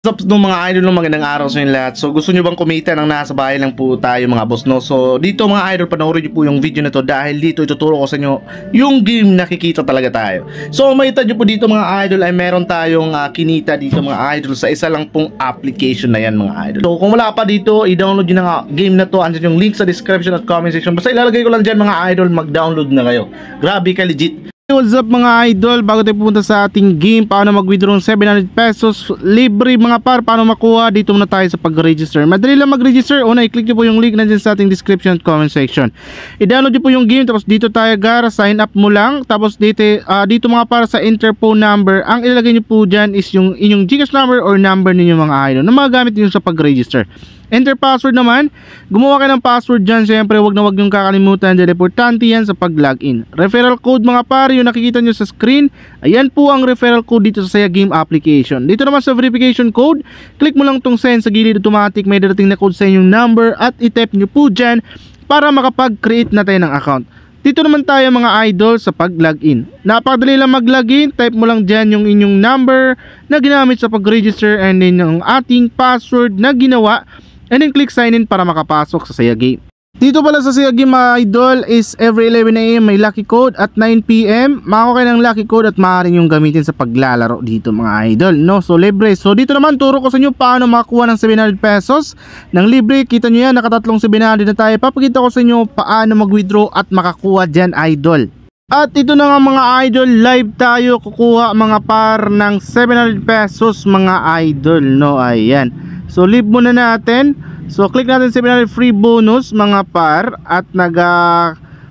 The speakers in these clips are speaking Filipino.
What's up mga idol, magandang araw sa inyo lahat. So gusto nyo bang kumita ng nasa bahay lang po tayo mga boss, no? So dito mga idol, panoorin nyo po yung video na to dahil dito ituturo ko sa inyo yung game na kikita talaga tayo. So makita nyo po dito mga idol ay meron tayong kinita dito mga idol sa isa lang pong application na yan mga idol. So kung wala pa dito, i-download nyo na game na to. Andyan yung link sa description at comment section. Basta ilalagay ko lang dyan mga idol, mag-download na kayo. Grabe ka legit. What's up mga idol, bago tayo pupunta sa ating game, paano mag-withdraw ng 700 pesos libre mga par, paano makuha, dito muna tayo sa pag-register. Madali lang mag-register. Una, i-click nyo po yung link nandiyan sa ating description at comment section. I-download nyo po yung game, tapos dito tayo sign up mo lang. Tapos dito mga par sa enter phone number, ang ilalagay nyo po dyan is yung inyong GCash number or number ninyo mga idol na magagamit nyo sa pag-register. Enter password naman, gumawa kayo ng password dyan. Siyempre wag na wag yung kakalimutan dyan, importante yan sa pag-login. Referral code mga pare, yung nakikita nyo sa screen, ayan po ang referral code dito sa Saya Game application. Dito naman sa verification code, click mo lang tong send sa gilid, automatic may darating na code sa inyong number at i-type nyo po dyan para makapag-create na tayo ng account. Dito naman tayo mga idol sa pag-login. Napakadali lang mag-login, type mo lang dyan yung inyong number na ginamit sa pag-register and then yung ating password na ginawa. And then click sign in para makapasok sa Saya Game. Dito pala sa Saya Game mga idol is every 11 AM may lucky code at 9 PM. Makakuha kayo ng lucky code at maaaring yung gamitin sa paglalaro dito mga idol, no? So libre. So dito naman turo ko sa inyo paano makakuha ng 700 pesos ng libre. Kita nyo yan, nakatatlong 700 na tayo. Papakita ko sa inyo paano mag-withdraw at makakuha dyan idol. At ito na nga mga idol, live tayo kukuha mga par ng 700 pesos mga idol, no? Ayan. So leave muna natin. So click natin 700 free bonus mga par at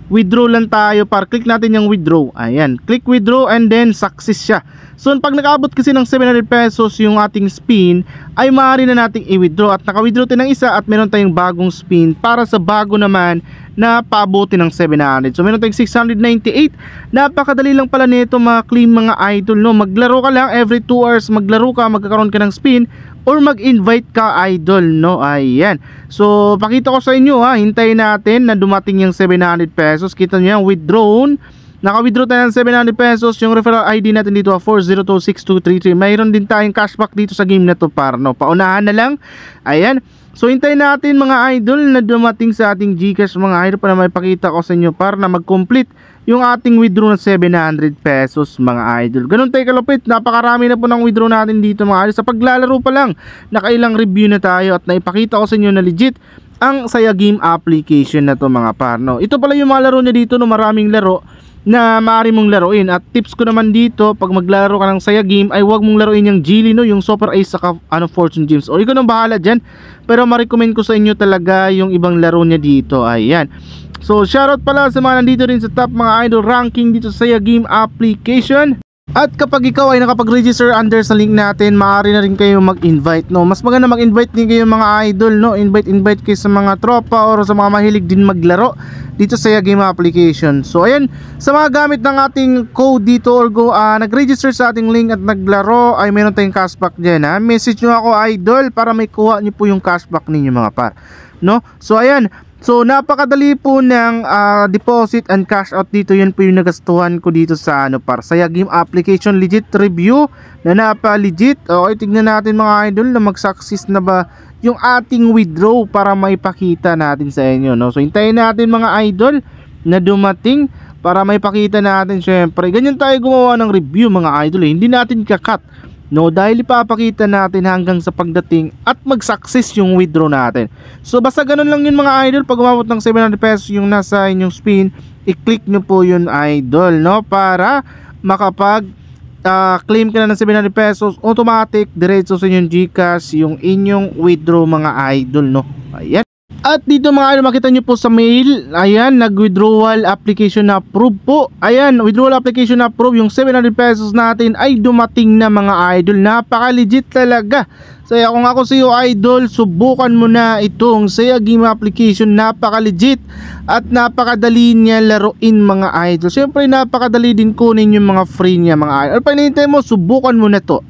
withdraw lang tayo par. Click natin yung withdraw. Ayan, click withdraw and then success siya. So pag nakaabot kasi ng 700 pesos yung ating spin ay maaari na nating i-withdraw. At naka-withdraw tayo ng isa at meron tayong bagong spin para sa bago naman na paabuti ng 700. So meron tayong 698. Napakadali lang pala nito ma-claim mga idol, no? Maglaro ka lang every 2 hours, maglaro ka, magkakaroon ka ng spin or mag-invite ka idol, no? Ayan. So pakita ko sa inyo ha, hintayin natin na dumating yung 700 pesos. Kita nyo yan, withdrawn. Naka-withdraw tayo ng 700 pesos. Yung referral ID natin dito 402623. Mayroon din tayong cashback dito sa game na to par, no? Paunahan na lang. Ayan. So hintayin natin mga idol na dumating sa ating GCash mga idol para may pakita ko sa inyo para na mag-complete yung ating withdraw ng 700 pesos mga idol. Ganun tayo kalupit. Napakarami na po ng withdraw natin dito mga idol. Sa paglalaro pa lang, nakailang review na tayo at naipakita ko sa inyo na legit ang Saya Game application na to mga par, no? Ito pala yung mga laro niya dito, no? Maraming laro na maaari mong laruin. At tips ko naman dito, pag maglaro ka ng Saya Game ay huwag mong laruin yung Geely, no? Yung Super Ace saka Fortune Gems. O ikaw nang bahala dyan. Pero ma-recommend ko sa inyo talaga yung ibang laro niya dito. Ayan. So shoutout pala sa mga nandito rin sa top mga idol ranking dito sa Saya Game application. At kapag ikaw ay nakapag-register under sa link natin, maaari na rin kayo mag-invite, no? Mas maganda mag-invite din kayo mga idol, no? Invite kayo sa mga tropa or sa mga mahilig din maglaro dito sa Saya Game application. So ayan, sa mga gamit ng ating code dito or nag-register sa ating link at naglaro ay meron tayong cashback dyan, ha? Message nyo ako idol para may kuha nyo po yung cashback ninyo mga par, no? So ayan. So napakadali po ng deposit and cash out dito. Yan po yung nagastuhan ko dito sa par Saya Game application. Legit review na napa-legit. Okay, tignan natin mga idol na mag-success na ba yung ating withdraw para maipakita natin sa inyo, no? So hintayin natin mga idol na dumating para maipakita natin. Syempre ganyan tayo gumawa ng review mga idol, Hindi natin kakat, no, dahil ipapakita natin hanggang sa pagdating at mag-success yung withdraw natin. So basta ganun lang yun mga idol. Pag umabot ng 700 pesos yung nasa inyong spin, i-click nyo po yun idol, no? Para makapag claim ka na ng 700 pesos, automatic diretso sa inyong GCash yung inyong withdraw mga idol, no? Ayan. At dito mga idol, makita nyo po sa mail, ayan, nag-withdrawal application na approve po. Ayan, withdrawal application na approve. Yung 700 pesos natin ay dumating na mga idol. Napaka-legit talaga. So kung ako sa iyo idol, subukan mo na itong Saya Game application. Napaka-legit at napakadali niya laruin mga idol. Siyempre napakadali din kunin yung mga free niya mga idol. Pag hinihintay mo, subukan mo na to.